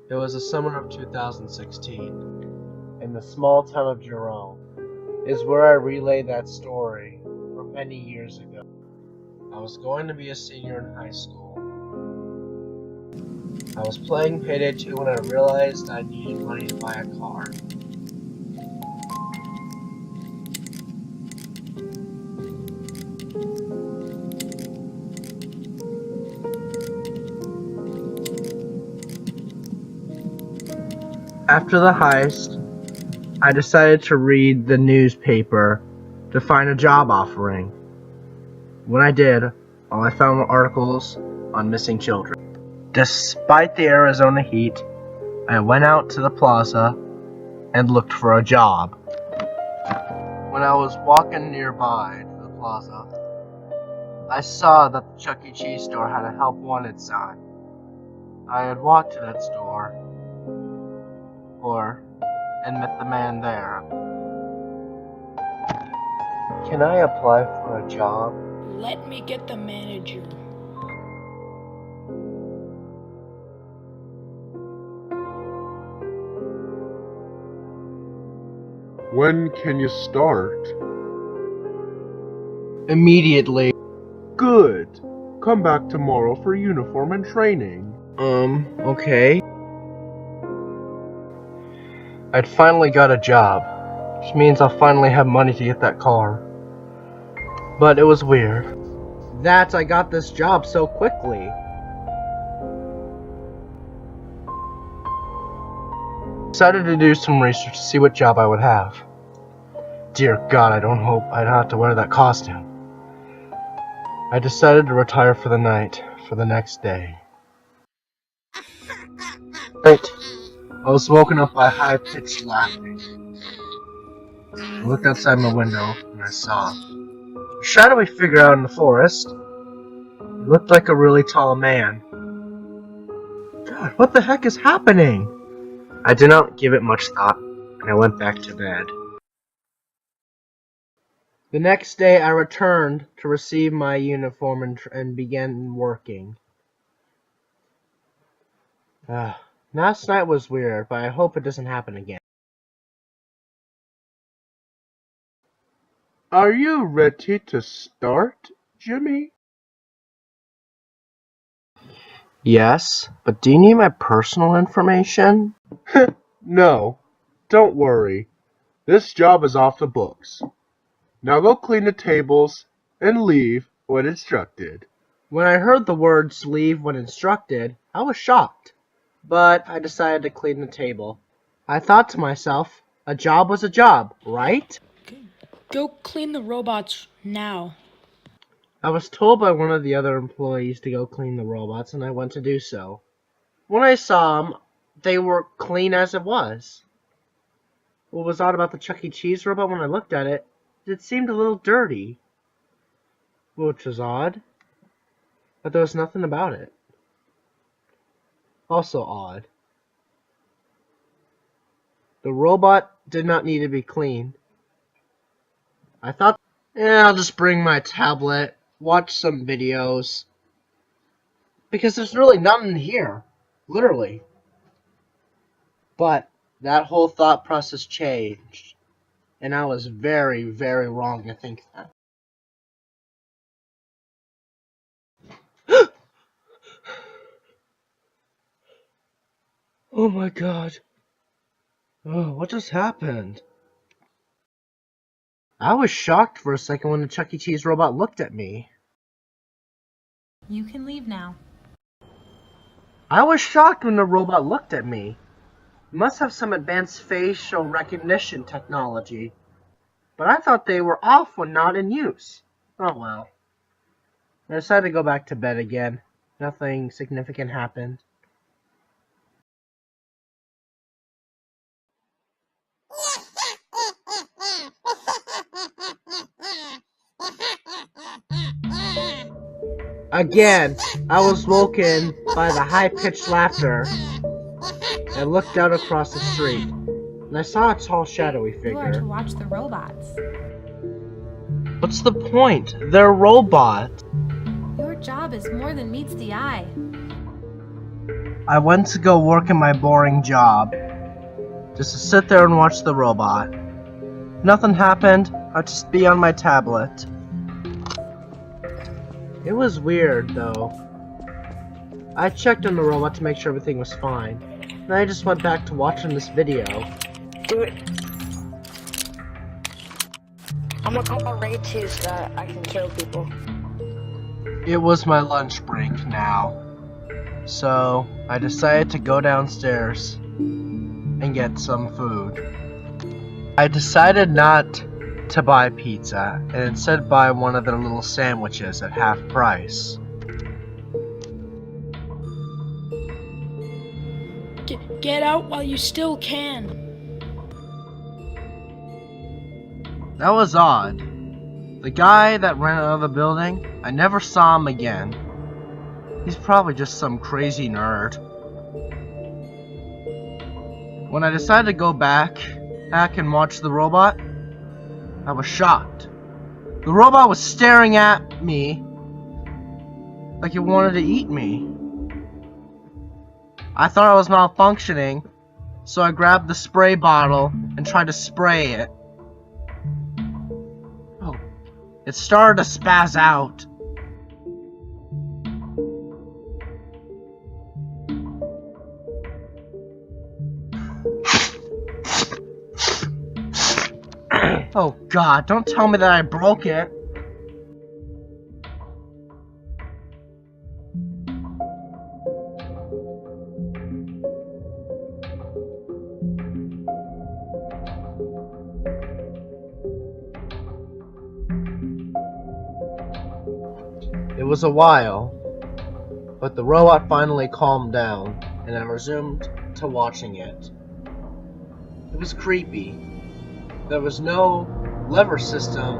It was the summer of 2016, in the small town of Jerome, is where I relayed that story from many years ago. I was going to be a senior in high school. I was playing Payday 2 when I realized I needed money to buy a car. After the heist, I decided to read the newspaper to find a job offering. When I did, all I found were articles on missing children. Despite the Arizona heat, I went out to the plaza and looked for a job. When I was walking nearby to the plaza, I saw that the Chuck E Cheeze store had a help wanted sign. I had walked to that store and met the man there. Can I apply for a job? Let me get the manager. When can you start? Immediately. Good. Come back tomorrow for uniform and training. Okay. I'd finally got a job, which means I'll finally have money to get that car. But it was weird that I got this job so quickly. Decided to do some research to see what job I would have. Dear God, I don't hope I'd have to wear that costume. I decided to retire for the night, for the next day. Right. I was woken up by high-pitched laughing. I looked outside my window and I saw a shadowy figure out in the forest. He looked like a really tall man. God, what the heck is happening? I did not give it much thought, and I went back to bed. The next day I returned to receive my uniform and began working. Last night was weird, but I hope it doesn't happen again. Are you ready to start, Jimmy? Yes, but do you need my personal information? No, don't worry. This job is off the books. Now go clean the tables and leave when instructed. When I heard the words leave when instructed, I was shocked. But I decided to clean the table. I thought to myself, a job was a job, right? Go clean the robots now. I was told by one of the other employees to go clean the robots, and I went to do so. When I saw them, they were clean as it was. What was odd about the Chuck E Cheeze robot when I looked at it, it seemed a little dirty. Which was odd. But there was nothing about it. Also odd. The robot did not need to be cleaned. I thought, I'll just bring my tablet, watch some videos. Because there's really nothing here. Literally. But that whole thought process changed. And I was very, very wrong to think that. Oh my God. Oh, what just happened? I was shocked for a second when the Chuck E Cheeze robot looked at me. You can leave now. I was shocked when the robot looked at me. It must have some advanced facial recognition technology. But I thought they were off when not in use. Oh well. I decided to go back to bed again. Nothing significant happened. Again, I was woken by the high-pitched laughter and looked out across the street. and I saw a tall, shadowy You are to figure. watch the robots. What's the point? They're robots. Your job is more than meets the eye. I went to go work in my boring job, just to sit there and watch the robot. Nothing happened, I'd just be on my tablet. It was weird, though. I checked on the robot to make sure everything was fine. Then I just went back to watching this video. Do it. I'm gonna call Ray too so that I can kill people. It was my lunch break now. So, I decided to go downstairs and get some food. I decided not to buy pizza and instead buy one of their little sandwiches at half price. Get out while you still can. That was odd. The guy that ran out of the building, I never saw him again. He's probably just some crazy nerd. When I decided to go back and watch the robot, I was shocked. The robot was staring at me like it wanted to eat me. I thought I was malfunctioning, so I grabbed the spray bottle and tried to spray it. Oh, it started to spaz out. Oh God, don't tell me that I broke it. It was a while, but the robot finally calmed down, and I resumed to watching it. It was creepy. There was no lever system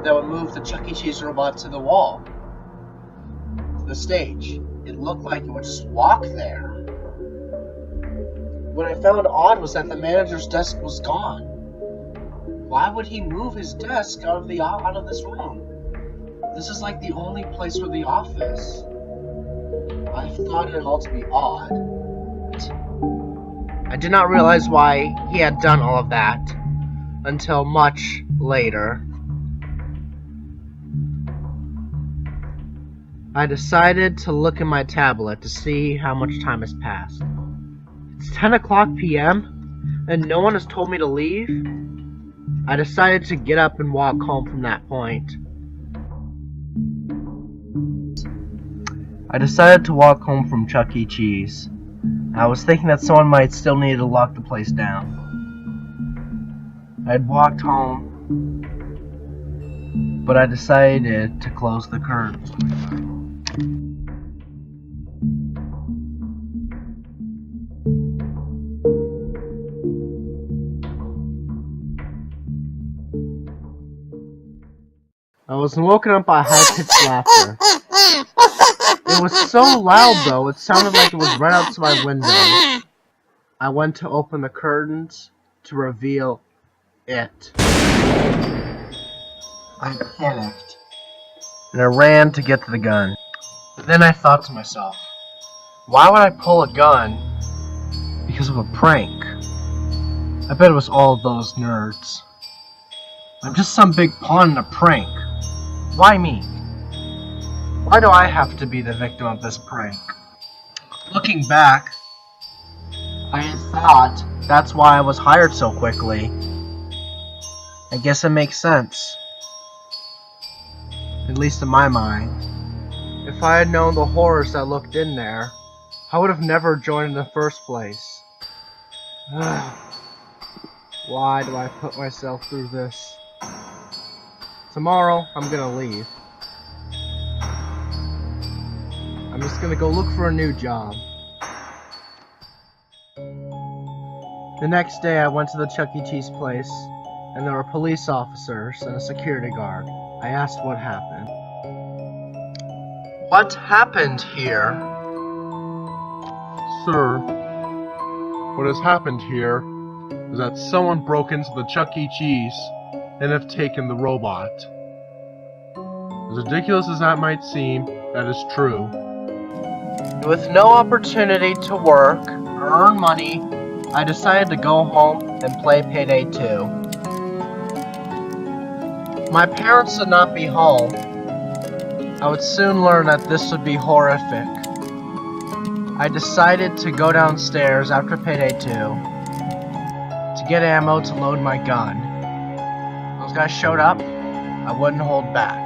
that would move the Chuck E Cheeze robot to the wall, to the stage. It looked like it would just walk there. What I found odd was that the manager's desk was gone. Why would he move his desk out of this room? This is like the only place for the office. I thought it all to be odd. I did not realize why he had done all of that until much later. I decided to look at my tablet to see how much time has passed. It's 10 o'clock p.m. and no one has told me to leave. I decided to get up and walk home from that point. I decided to walk home from Chuck E Cheeze. I was thinking that someone might still need to lock the place down. I had walked home, but I decided to close the curtains. I was woken up by high-pitched laughter. It was so loud, though, it sounded like it was right outside my window. I went to open the curtains to reveal it. I panicked, and I ran to get to the gun. But then I thought to myself, why would I pull a gun because of a prank? I bet it was all those nerds. I'm just some big pawn in a prank. Why me? Why do I have to be the victim of this prank? Looking back, I thought that's why I was hired so quickly. I guess it makes sense. At least in my mind. If I had known the horrors that looked in there, I would have never joined in the first place. Why do I put myself through this? Tomorrow, I'm gonna leave. I'm just gonna go look for a new job. The next day, I went to the Chuck E Cheeze place, and there were police officers and a security guard. I asked what happened. What happened here? Sir, what has happened here is that someone broke into the Chuck E Cheeze and have taken the robot. As ridiculous as that might seem, that is true. With no opportunity to work or earn money, I decided to go home and play Payday 2. My parents would not be home. I would soon learn that this would be horrific. I decided to go downstairs after Payday 2 to get ammo to load my gun. Those guys showed up, I wouldn't hold back.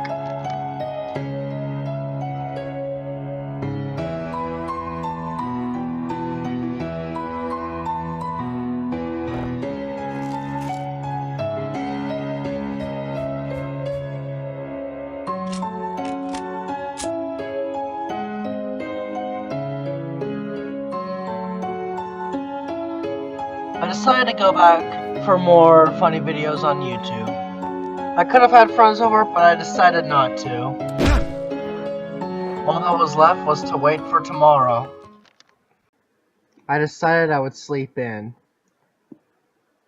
I decided to go back for more funny videos on YouTube. I could have had friends over, but I decided not to. All that was left was to wait for tomorrow. I decided I would sleep in,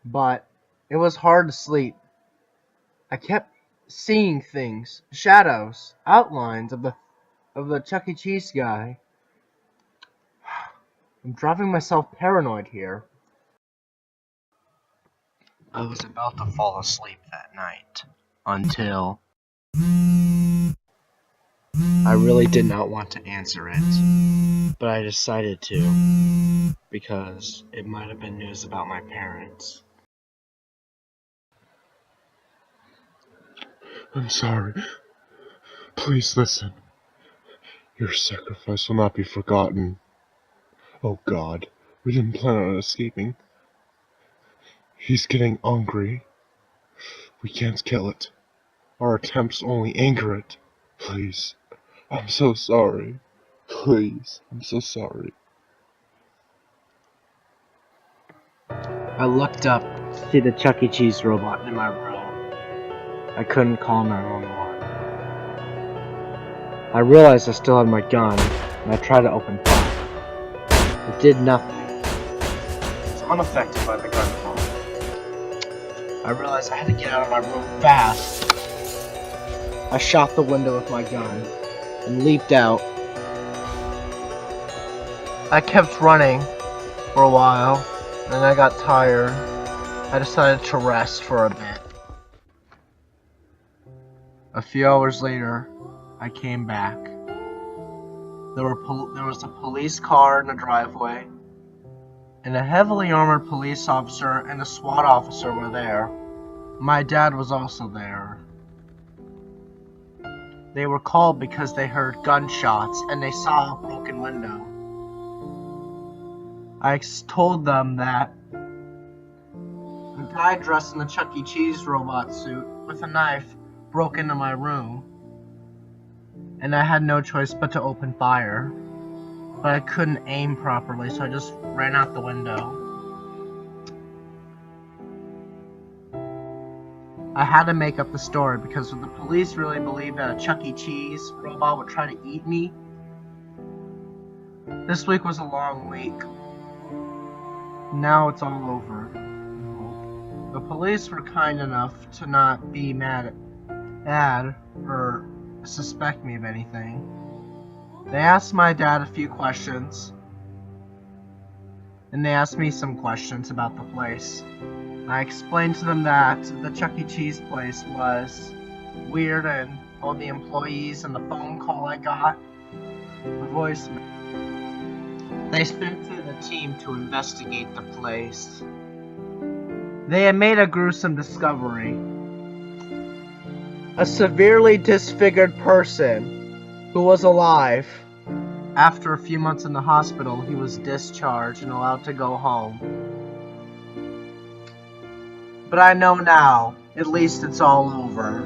but it was hard to sleep. I kept seeing things, shadows, outlines of the Chuck E Cheeze guy. I'm driving myself paranoid here. I was about to fall asleep that night until I really did not want to answer it, but I decided to because it might have been news about my parents. I'm sorry. Please listen. Your sacrifice will not be forgotten. Oh God, we didn't plan on escaping. He's getting angry. We can't kill it. Our attempts only anger it. Please. I'm so sorry. Please. I'm so sorry. I looked up to see the Chuck E. Cheese robot in my room. I couldn't call 911. I realized I still had my gun, and I tried to open fire. It did nothing. It was unaffected by the gunfire. I realized I had to get out of my room fast. I shot the window with my gun and leaped out. I kept running for a while, and then I got tired. I decided to rest for a bit. A few hours later, I came back. There was a police car in the driveway, and a heavily armored police officer and a SWAT officer were there. My dad was also there. They were called because they heard gunshots and they saw a broken window. I told them that a guy dressed in the Chuck E. Cheese robot suit with a knife broke into my room, and I had no choice but to open fire. But I couldn't aim properly, so I just ran out the window. I had to make up the story because if the police really believed that a Chuck E. Cheese robot would try to eat me, this week was a long week. Now it's all over. The police were kind enough to not be mad or suspect me of anything. They asked my dad a few questions, and they asked me some questions about the place. I explained to them that the Chuck E. Cheese place was weird, and all the employees and the phone call I got, the voicemail. They sent in a team to investigate the place. They had made a gruesome discovery. A severely disfigured person who was alive. After a few months in the hospital, he was discharged and allowed to go home. But I know now, at least it's all over.